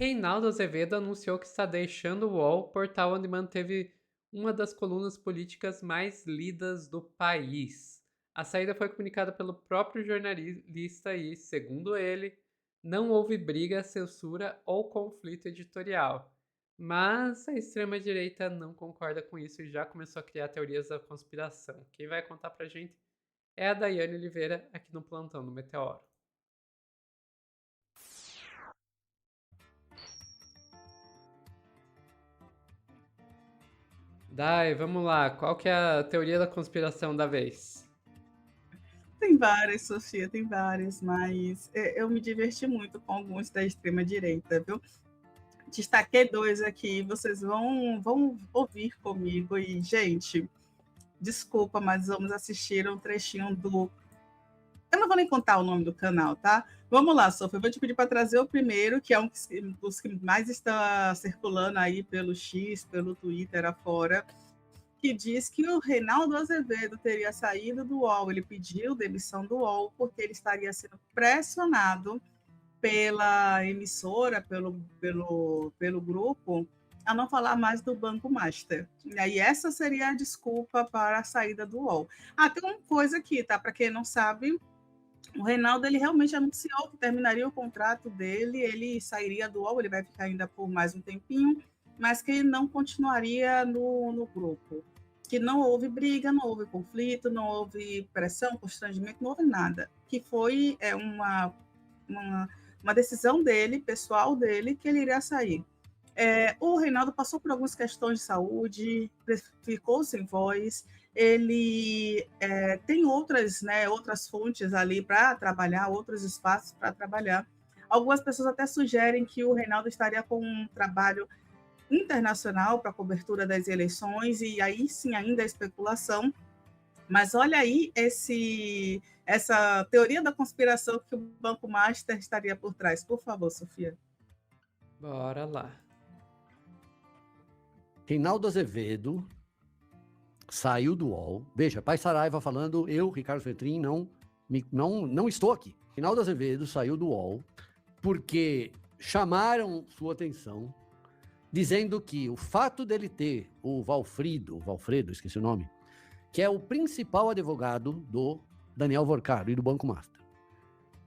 Reinaldo Azevedo anunciou que está deixando o UOL, portal onde manteve uma das colunas políticas mais lidas do país. A saída foi comunicada pelo próprio jornalista e, segundo ele, não houve briga, censura ou conflito editorial. Mas a extrema-direita não concorda com isso e já começou a criar teorias da conspiração. Quem vai contar pra gente é a Daiane Oliveira, aqui no Plantão do Meteoro. Dai, vamos lá. Qual que é a teoria da conspiração da vez? Tem várias, Sofia, tem várias, mas eu me diverti muito com alguns da extrema-direita, viu? Destaquei dois aqui, vocês vão ouvir comigo. E, gente, desculpa, mas vamos assistir um trechinho do. Eu não vou nem contar o nome do canal, tá? Vamos lá, Sofia, eu vou te pedir para trazer o primeiro, que é um dos que mais está circulando aí pelo X, pelo Twitter afora, que diz que o Reinaldo Azevedo teria saído do UOL. Ele pediu demissão do UOL porque ele estaria sendo pressionado pela emissora, pelo grupo, a não falar mais do Banco Master. E aí essa seria a desculpa para a saída do UOL. Tem uma coisa aqui, tá? Para quem não sabe, o Reinaldo ele realmente anunciou que terminaria o contrato dele, ele sairia do UOL, ele vai ficar ainda por mais um tempinho, mas que ele não continuaria no grupo. Que não houve briga, não houve conflito, não houve pressão, constrangimento, não houve nada. Que foi uma, uma decisão dele, pessoal dele, que ele iria sair. O Reinaldo passou por algumas questões de saúde, ficou sem voz, ele tem outras fontes ali para trabalhar, outros espaços para trabalhar. Algumas pessoas até sugerem que o Reinaldo estaria com um trabalho internacional para a cobertura das eleições, e aí sim ainda é especulação. Mas olha aí essa teoria da conspiração que o Banco Master estaria por trás. Por favor, Sofia. Bora lá. Reinaldo Azevedo saiu do UOL. Veja, Pai Saraiva falando, eu, Ricardo Fetrin, não estou aqui. Reinaldo Azevedo saiu do UOL porque chamaram sua atenção dizendo que o fato dele ter o Valfredo, esqueci o nome, que é o principal advogado do Daniel Vorcaro e do Banco Master.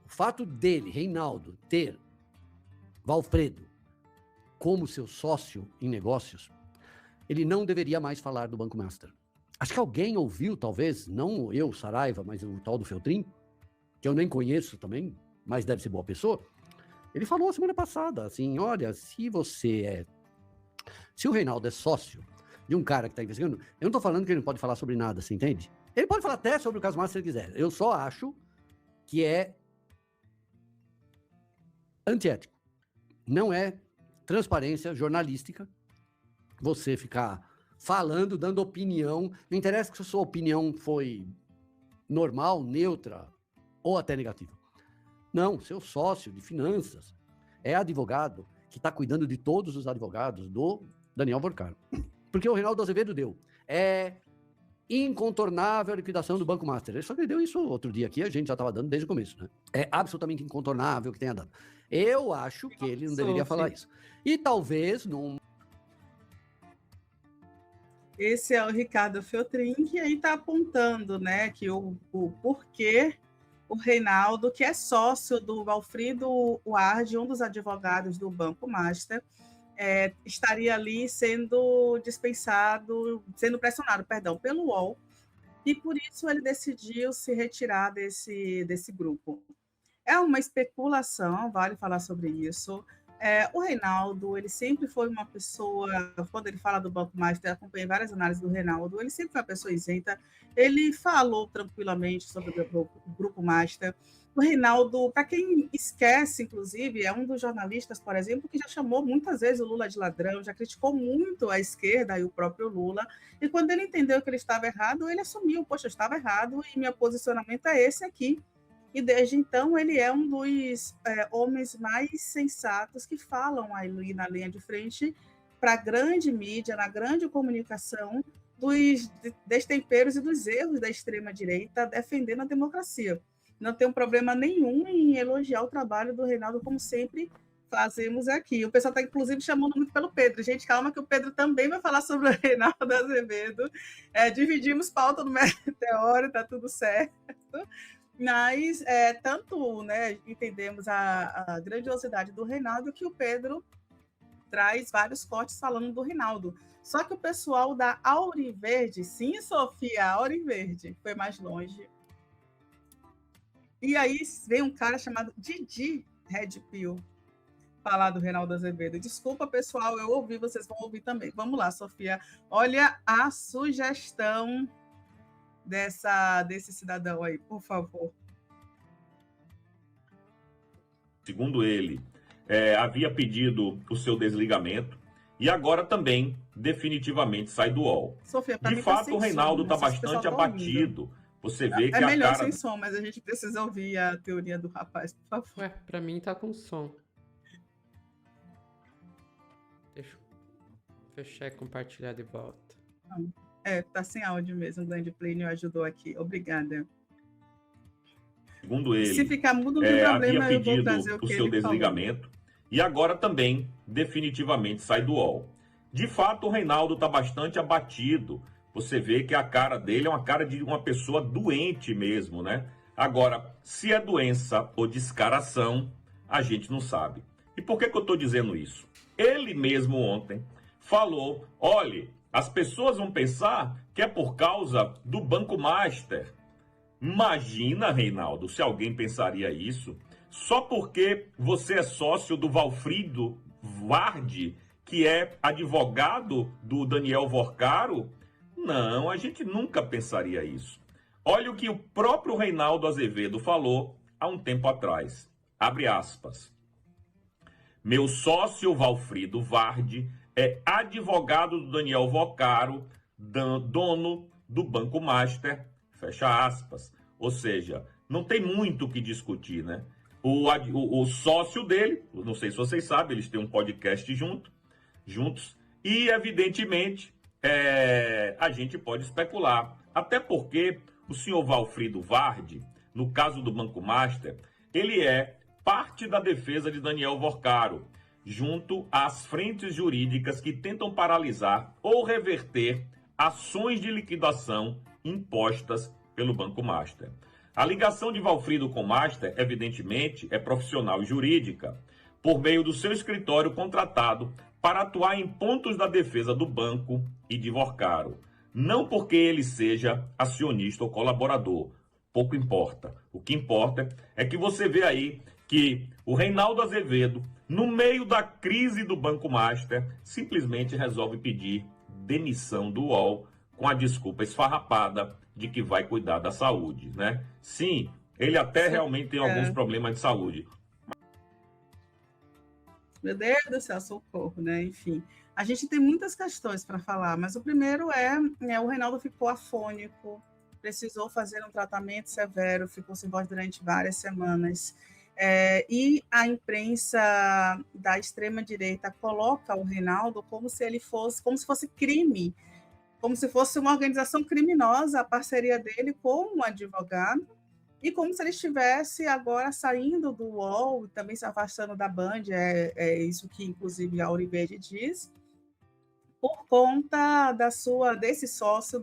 O fato dele, Reinaldo, ter Valfredo como seu sócio em negócios, ele não deveria mais falar do Banco Master. Acho que alguém ouviu, talvez, não eu, Saraiva, mas o tal do Feltrin, que eu nem conheço também, mas deve ser boa pessoa. Ele falou semana passada, assim, olha, se o Reinaldo é sócio de um cara que está investigando, eu não estou falando que ele não pode falar sobre nada, você entende? Ele pode falar até sobre o caso Master se ele quiser. Eu só acho que é antiético. Não é transparência jornalística você ficar falando, dando opinião. Não interessa que a sua opinião foi normal, neutra ou até negativa. Não, seu sócio de finanças é advogado que está cuidando de todos os advogados do Daniel Vorcaro. Porque o Reinaldo Azevedo deu. É incontornável a liquidação do Banco Master. Ele só que deu isso outro dia aqui, a gente já estava dando desde o começo, né? É absolutamente incontornável que tenha dado. Eu acho que ele não deveria falar isso. E talvez num... Esse é o Ricardo Feltrin, que aí está apontando, né, que o porquê o Reinaldo, que é sócio do Valfrido Ward, um dos advogados do Banco Master, estaria ali sendo pressionado, pelo UOL, e por isso ele decidiu se retirar desse grupo. É uma especulação, vale falar sobre isso. O Reinaldo, ele sempre foi uma pessoa, quando ele fala do Banco Master, acompanhei várias análises do Reinaldo, ele sempre foi uma pessoa isenta, ele falou tranquilamente sobre o Grupo Master. O Reinaldo, para quem esquece, inclusive, é um dos jornalistas, por exemplo, que já chamou muitas vezes o Lula de ladrão, já criticou muito a esquerda e o próprio Lula, e quando ele entendeu que ele estava errado, ele assumiu, poxa, eu estava errado e meu posicionamento é esse aqui. E desde então ele é um dos homens mais sensatos que falam ali na linha de frente para a grande mídia, na grande comunicação, dos destemperos e dos erros da extrema-direita defendendo a democracia. Não tem um problema nenhum em elogiar o trabalho do Reinaldo, como sempre fazemos aqui. O pessoal está, inclusive, chamando muito pelo Pedro. Gente, calma que o Pedro também vai falar sobre o Reinaldo Azevedo. Dividimos pauta no Meteoro, está tudo certo. Mas tanto, né, entendemos a grandiosidade do Reinaldo que o Pedro traz vários cortes falando do Reinaldo. Só que o pessoal da Auriverde, sim, Sofia, Auriverde, foi mais longe. E aí vem um cara chamado Didi Red Pill falar do Reinaldo Azevedo. Desculpa, pessoal, eu ouvi, vocês vão ouvir também. Vamos lá, Sofia. Olha a sugestão desse cidadão aí, por favor. Segundo ele, havia pedido o seu desligamento e agora também definitivamente sai do UOL. Sofia, de fato, o Reinaldo está bastante abatido. Você vê que é melhor a cara... sem som, mas a gente precisa ouvir a teoria do rapaz, por favor. Ué, pra mim tá com som. Deixa eu fechar e compartilhar de volta. Tá sem áudio mesmo, o Grande Plínio ajudou aqui. Obrigada. Segundo ele, se ficar mudo, não tem problema, havia eu vou trazer pedido o seu desligamento e agora também definitivamente sai do UOL. De fato, o Reinaldo está bastante abatido. Você vê que a cara dele é uma cara de uma pessoa doente mesmo, né? Agora, se é doença ou descaração, a gente não sabe. E por que eu estou dizendo isso? Ele mesmo ontem falou, olha, as pessoas vão pensar que é por causa do Banco Master. Imagina, Reinaldo, se alguém pensaria isso, só porque você é sócio do Valfrido Vardi, que é advogado do Daniel Vorcaro. Não, a gente nunca pensaria isso. Olha o que o próprio Reinaldo Azevedo falou há um tempo atrás. Abre aspas. Meu sócio Valfrido Vardi é advogado do Daniel Vorcaro, dono do Banco Master, fecha aspas. Ou seja, não tem muito o que discutir, né? O sócio dele, não sei se vocês sabem, eles têm um podcast juntos, e evidentemente a gente pode especular. Até porque o senhor Valfrido Vardi, no caso do Banco Master, ele é parte da defesa de Daniel Vorcaro, junto às frentes jurídicas que tentam paralisar ou reverter ações de liquidação impostas pelo Banco Master. A ligação de Valfrido com Master, evidentemente, é profissional e jurídica, por meio do seu escritório contratado para atuar em pontos da defesa do banco e de Vorcaro. Não porque ele seja acionista ou colaborador, pouco importa. O que importa é que você vê aí que o Reinaldo Azevedo, no meio da crise do Banco Master, simplesmente resolve pedir demissão do UOL com a desculpa esfarrapada de que vai cuidar da saúde, né? Sim, ele até realmente tem alguns problemas de saúde. Meu Deus do céu, socorro, né? Enfim, a gente tem muitas questões para falar, mas o primeiro o Reinaldo ficou afônico, precisou fazer um tratamento severo, ficou sem voz durante várias semanas. E a imprensa da extrema-direita coloca o Reinaldo como se fosse crime, como se fosse uma organização criminosa a parceria dele com um advogado, e como se ele estivesse agora saindo do UOL, também se afastando da Band, isso que inclusive a Auriverde diz, por conta desse sócio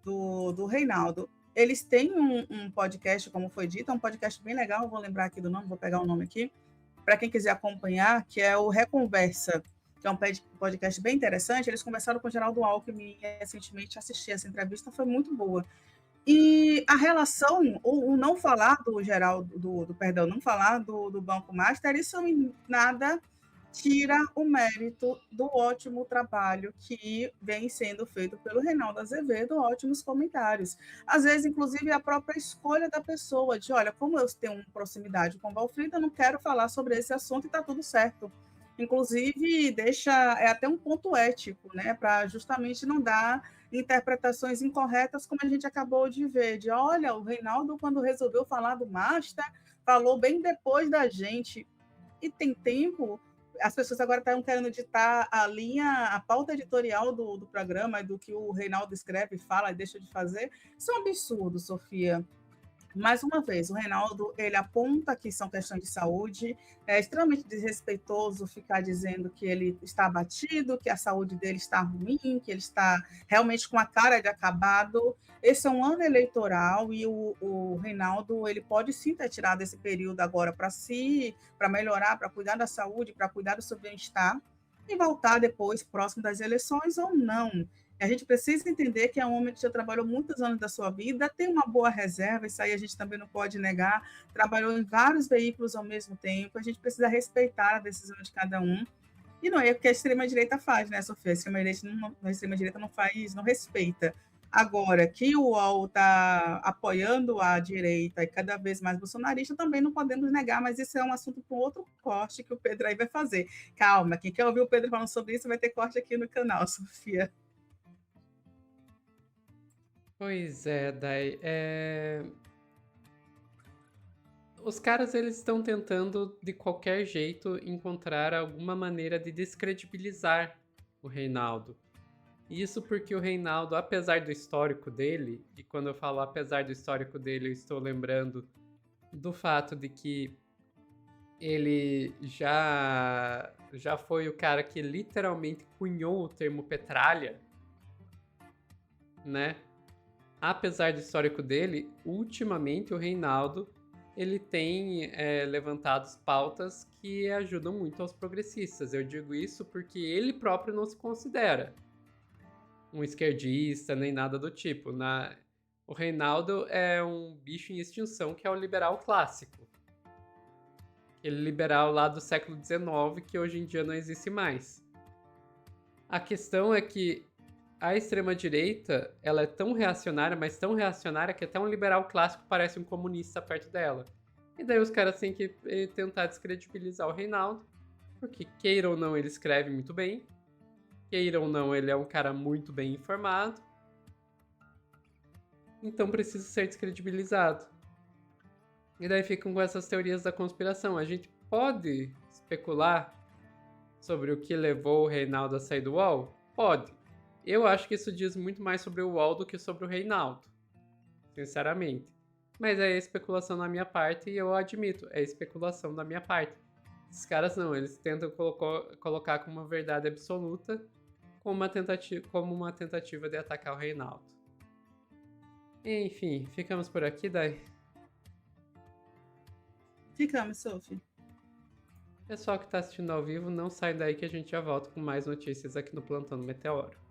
do Reinaldo. Eles têm um podcast, como foi dito, é um podcast bem legal, vou lembrar aqui do nome, vou pegar o nome aqui, para quem quiser acompanhar, que é o Reconversa, que é um podcast bem interessante. Eles conversaram com o Geraldo Alckmin recentemente, assisti essa entrevista, foi muito boa. E a relação, o não falar do Geraldo, não falar do Banco Master, isso em nada tira o mérito do ótimo trabalho que vem sendo feito pelo Reinaldo Azevedo, ótimos comentários. Às vezes, inclusive, a própria escolha da pessoa, de, olha, como eu tenho proximidade com o Valfrido, eu não quero falar sobre esse assunto e está tudo certo. Inclusive, é até um ponto ético, né, para justamente não dar interpretações incorretas, como a gente acabou de ver, de, olha, o Reinaldo, quando resolveu falar do Master, falou bem depois da gente, e tem tempo. As pessoas agora estão querendo ditar a pauta editorial do programa, do que o Reinaldo escreve, fala e deixa de fazer. Isso é um absurdo, Sofia. Mais uma vez, o Reinaldo, ele aponta que são questões de saúde, é extremamente desrespeitoso ficar dizendo que ele está abatido, que a saúde dele está ruim, que ele está realmente com a cara de acabado. Esse é um ano eleitoral e o Reinaldo, ele pode sim ter tirado esse período agora para si, para melhorar, para cuidar da saúde, para cuidar do seu bem-estar, e voltar depois, próximo das eleições ou não. A gente precisa entender que é um homem que já trabalhou muitos anos da sua vida, tem uma boa reserva, isso aí a gente também não pode negar, trabalhou em vários veículos ao mesmo tempo, a gente precisa respeitar a decisão de cada um. E não é o que a extrema-direita faz, né, Sofia? A extrema-direita não faz, não respeita. Agora, que o UOL está apoiando a direita e cada vez mais bolsonarista, também não podemos negar, mas isso é um assunto para um outro corte que o Pedro aí vai fazer. Calma, quem quer ouvir o Pedro falando sobre isso vai ter corte aqui no canal, Sofia. Pois é, Dai. Os caras, eles estão tentando, de qualquer jeito, encontrar alguma maneira de descredibilizar o Reinaldo. Isso porque o Reinaldo, apesar do histórico dele, e quando eu falo apesar do histórico dele, eu estou lembrando do fato de que ele já foi o cara que literalmente cunhou o termo petralha, né? Apesar do histórico dele, ultimamente o Reinaldo ele tem levantado pautas que ajudam muito aos progressistas. Eu digo isso porque ele próprio não se considera um esquerdista nem nada do tipo. O Reinaldo é um bicho em extinção que é o liberal clássico. Aquele liberal lá do século XIX que hoje em dia não existe mais. A questão é que a extrema-direita, ela é tão reacionária, mas tão reacionária que até um liberal clássico parece um comunista perto dela. E daí os caras têm que tentar descredibilizar o Reinaldo, porque queira ou não ele escreve muito bem, queira ou não ele é um cara muito bem informado, então precisa ser descredibilizado. E daí ficam com essas teorias da conspiração. A gente pode especular sobre o que levou o Reinaldo a sair do UOL? Pode. Eu acho que isso diz muito mais sobre o UOL do que sobre o Reinaldo, sinceramente. Mas é especulação da minha parte e eu admito, é especulação da minha parte. Esses caras não, eles tentam colocar como uma verdade absoluta como uma tentativa de atacar o Reinaldo. Enfim, ficamos por aqui, Dai. Ficamos, Sophie. Pessoal que está assistindo ao vivo, não sai daí que a gente já volta com mais notícias aqui no Plantão do Meteoro.